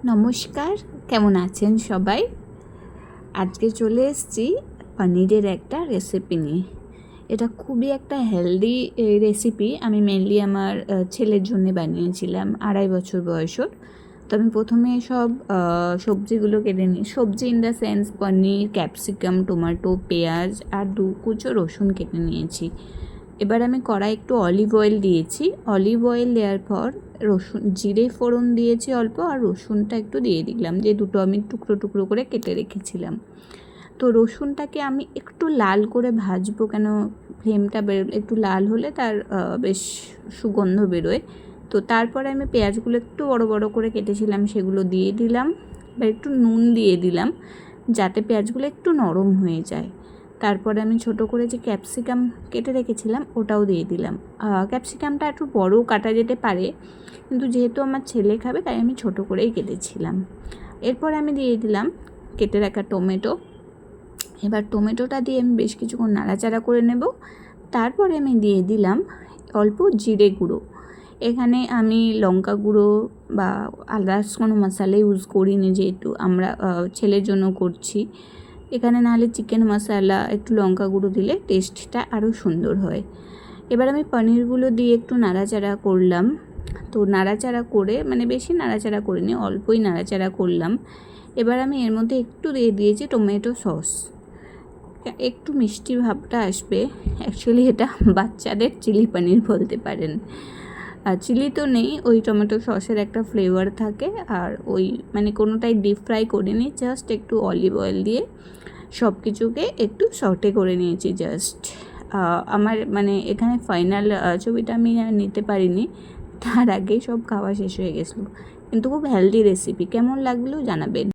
নমস্কার, কেমন আছেন সবাই? আজকে চলে এসেছি পনিরের একটা রেসিপি নিয়ে। এটা খুবই একটা হেলদি রেসিপি। আমি মেনলি আমার ছেলের জন্য বানিয়েছিলাম, 2.5 বছর বয়সের। তো আমি প্রথমে সব সবজিগুলো কেটে নিই। সবজি in the sense paneer, capsicum, tomato, পেঁয়াজ আর 2 কুচো রসুন কেটে নিয়েছি। এবার আমি কড়াই একটু অলিভ অয়েল দিয়েছি। অলিভ অয়েল দেওয়ার পর রসুন, জিরে ফোড়ন দিয়েছি অল্প, আর রসুনটা একটু দিয়ে দিলাম, যে দুটো আমি টুকরো টুকরো করে কেটে রেখেছিলাম। তো রসুনটাকে আমি একটু লাল করে ভাজবো, কেন ফ্লেমটা একটু লাল হলে তার বেশ সুগন্ধ বেরোয়। তো তারপরে আমি পেঁয়াজগুলো একটু বড় বড় করে কেটেছিলাম, সেগুলো দিয়ে দিলাম। বা একটু নুন দিয়ে দিলাম, যাতে পেঁয়াজগুলো একটু নরম হয়ে যায়। তারপরে আমি ছোট করে যে ক্যাপসিকাম কেটে রেখেছিলাম ওটাও দিয়ে দিলাম। ক্যাপসিকামটা একটু বড়ও কাটা যেতে পারে, কিন্তু যেহেতু আমার ছেলে খাবে তাই আমি ছোট করেই কেটেছিলাম। এরপর আমি দিয়ে দিলাম কেটে রাখা টমেটো। এবার টমেটোটা দিয়ে আমি বেশ কিছুক্ষণ নাড়াচাড়া করে নেব। তারপরে আমি দিয়ে দিলাম অল্প জিরে গুঁড়ো। এখানে আমি লঙ্কা গুঁড়ো বা আদার্স কোনো মশলা ইউজ করিনি, যেহেতু আমরা ছেলের জন্য করছি। এখানে নাহলে চিকেন মশলা, একটু লঙ্কা গুঁড়ো দিলে টেস্টটা আরও সুন্দর হয়। এবার আমি পনিরগুলো দিয়ে একটু নাড়াচাড়া করলাম। তো নাড়াচাড়া করে, মানে বেশি নাড়াচাড়া করিনি, অল্পই নাড়াচাড়া করলাম। এবার আমি এর মধ্যে একটু দিয়ে দিয়েছি টমেটো সস। একটু মিষ্টি ভাবটা আসবে। অ্যাকচুয়ালি এটা বাচ্চাদের চিলি পনির বলতে পারেন। আর চিলি তো নেই, ওই টমেটো সসের একটা ফ্লেভার থাকে। আর ওই মানে কোনোটাই ডিপ ফ্রাই করিনি, জাস্ট একটু অলিভ অয়েল দিয়ে সব কিছুকে একটু সটে করে নিয়েছি জাস্ট। আমার মানে এখানে ফাইনাল ছবিটা আমি নিতে পারিনি, তার আগেই সব খাওয়া শেষ হয়ে গেছিলো। কিন্তু খুব হেলদি রেসিপি। কেমন লাগলো জানাবেন।